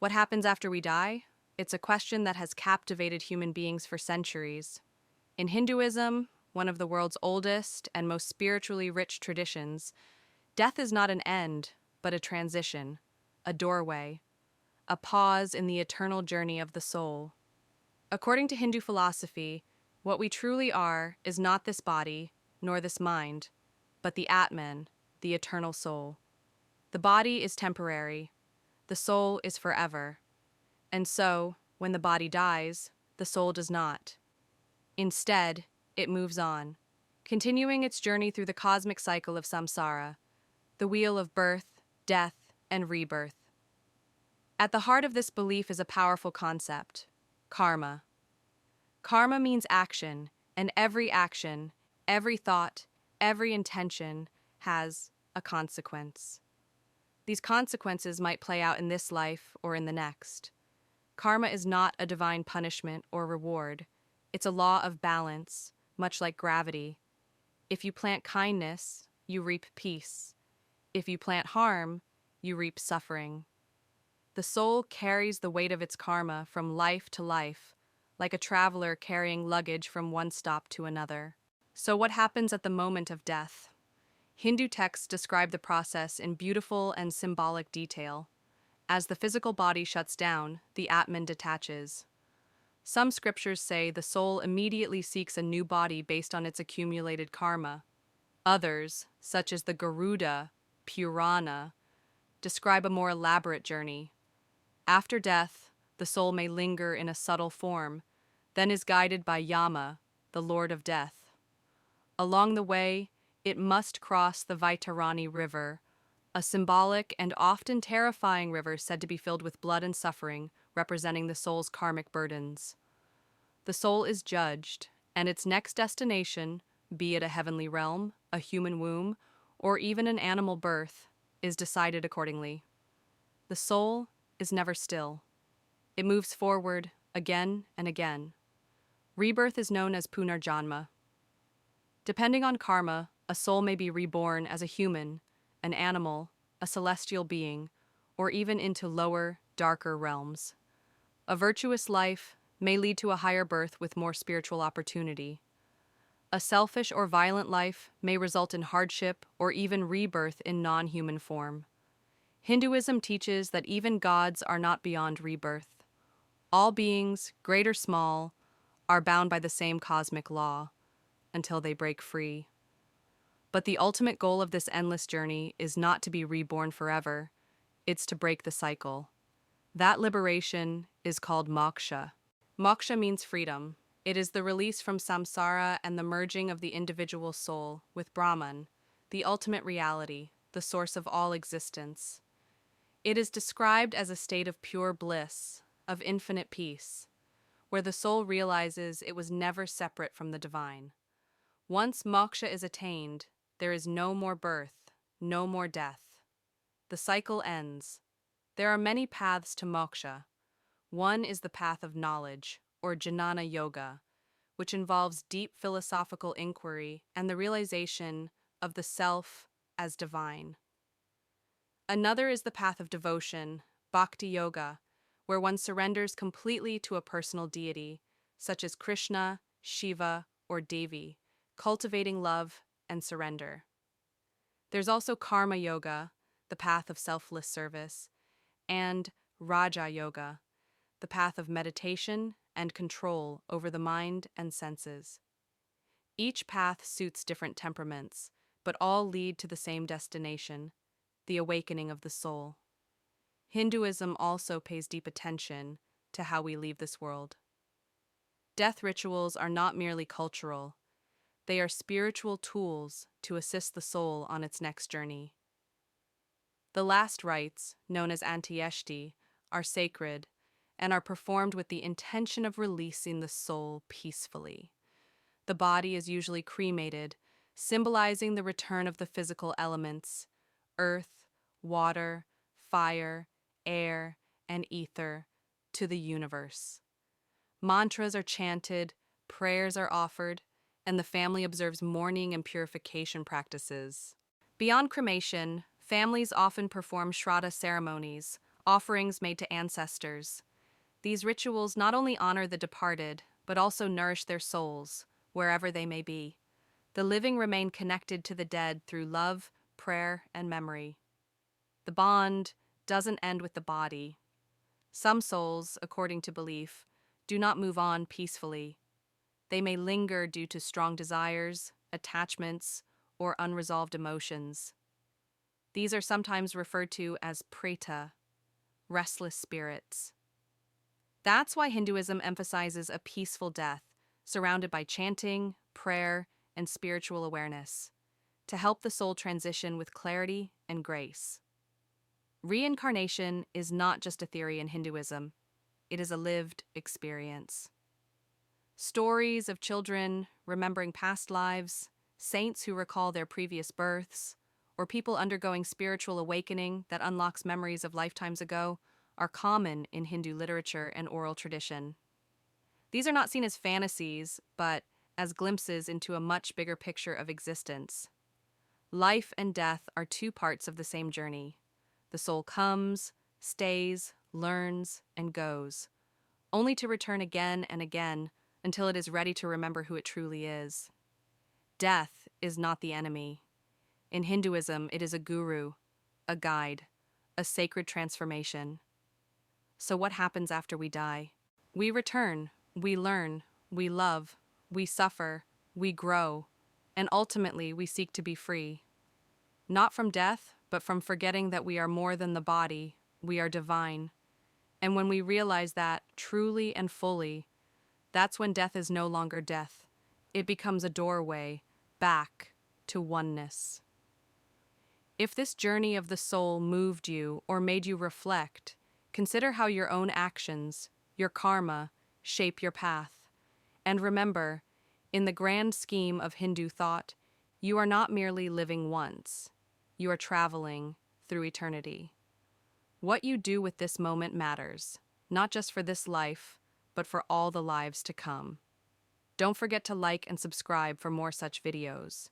What happens after we die? It's a question that has captivated human beings for centuries. In Hinduism, one of the world's oldest and most spiritually rich traditions, death is not an end, but a transition, a doorway, a pause in the eternal journey of the soul. According to Hindu philosophy, what we truly are is not this body, nor this mind, but the Atman, the eternal soul. The body is temporary, the soul is forever. And so, when the body dies, the soul does not. Instead, it moves on, continuing its journey through the cosmic cycle of Samsara, the wheel of birth, death, and rebirth. At the heart of this belief is a powerful concept: karma. Karma means action, and every action, every thought, every intention has a consequence. These consequences might play out in this life or in the next. Karma is not a divine punishment or reward. It's a law of balance, much like gravity. If you plant kindness, you reap peace. If you plant harm, you reap suffering. The soul carries the weight of its karma from life to life, like a traveler carrying luggage from one stop to another. So what happens at the moment of death? Hindu texts describe the process in beautiful and symbolic detail. As the physical body shuts down, the Atman detaches. Some scriptures say the soul immediately seeks a new body based on its accumulated karma. Others, such as the Garuda Purana, describe a more elaborate journey. After death, the soul may linger in a subtle form, then is guided by Yama, the Lord of Death. Along the way, it must cross the Vaitarani River, a symbolic and often terrifying river said to be filled with blood and suffering, representing the soul's karmic burdens. The soul is judged, and its next destination, be it a heavenly realm, a human womb, or even an animal birth, is decided accordingly. The soul is never still. It moves forward again and again. Rebirth is known as punarjanma. Depending on karma, a soul may be reborn as a human, an animal, a celestial being, or even into lower, darker realms. A virtuous life may lead to a higher birth with more spiritual opportunity. A selfish or violent life may result in hardship or even rebirth in non-human form. Hinduism teaches that even gods are not beyond rebirth. All beings, great or small, are bound by the same cosmic law until they break free. But the ultimate goal of this endless journey is not to be reborn forever, it's to break the cycle. That liberation is called moksha. Moksha means freedom. It is the release from samsara and the merging of the individual soul with Brahman, the ultimate reality, the source of all existence. It is described as a state of pure bliss, of infinite peace, where the soul realizes it was never separate from the divine. Once moksha is attained, there is no more birth, no more death. The cycle ends. There are many paths to moksha. One is the path of knowledge, or jnana yoga, which involves deep philosophical inquiry and the realization of the self as divine. Another is the path of devotion, bhakti yoga, where one surrenders completely to a personal deity, such as Krishna, Shiva, or Devi, cultivating love and surrender. There's also karma yoga, the path of selfless service, and raja yoga, the path of meditation and control over the mind and senses. Each path suits different temperaments, but all lead to the same destination, the awakening of the soul. Hinduism also pays deep attention to how we leave this world. Death rituals are not merely cultural, they are spiritual tools to assist the soul on its next journey. The last rites, known as antyeshti, are sacred and are performed with the intention of releasing the soul peacefully. The body is usually cremated, symbolizing the return of the physical elements: earth, water, fire, air, and ether to the universe. Mantras are chanted, prayers are offered, and the family observes mourning and purification practices. Beyond cremation, families often perform shraddha ceremonies, offerings made to ancestors. These rituals not only honor the departed, but also nourish their souls, wherever they may be. The living remain connected to the dead through love, prayer, and memory. The bond doesn't end with the body. Some souls, according to belief, do not move on peacefully. They may linger due to strong desires, attachments, or unresolved emotions. These are sometimes referred to as preta, restless spirits. That's why Hinduism emphasizes a peaceful death, surrounded by chanting, prayer, and spiritual awareness, to help the soul transition with clarity and grace. Reincarnation is not just a theory in Hinduism, it is a lived experience. Stories of children remembering past lives, saints who recall their previous births, or people undergoing spiritual awakening that unlocks memories of lifetimes ago are common in Hindu literature and oral tradition. These are not seen as fantasies, but as glimpses into a much bigger picture of existence. Life and death are two parts of the same journey. The soul comes, stays, learns, and goes, only to return again and again until it is ready to remember who it truly is. Death is not the enemy. In Hinduism, it is a guru, a guide, a sacred transformation. So what happens after we die? We return, we learn, we love, we suffer, we grow, and ultimately we seek to be free. Not from death, but from forgetting that we are more than the body, we are divine. And when we realize that truly and fully, that's when death is no longer death. It becomes a doorway back to oneness. If this journey of the soul moved you or made you reflect, consider how your own actions, your karma, shape your path. And remember, in the grand scheme of Hindu thought, you are not merely living once. You are traveling through eternity. What you do with this moment matters, not just for this life, but for all the lives to come. Don't forget to like and subscribe for more such videos.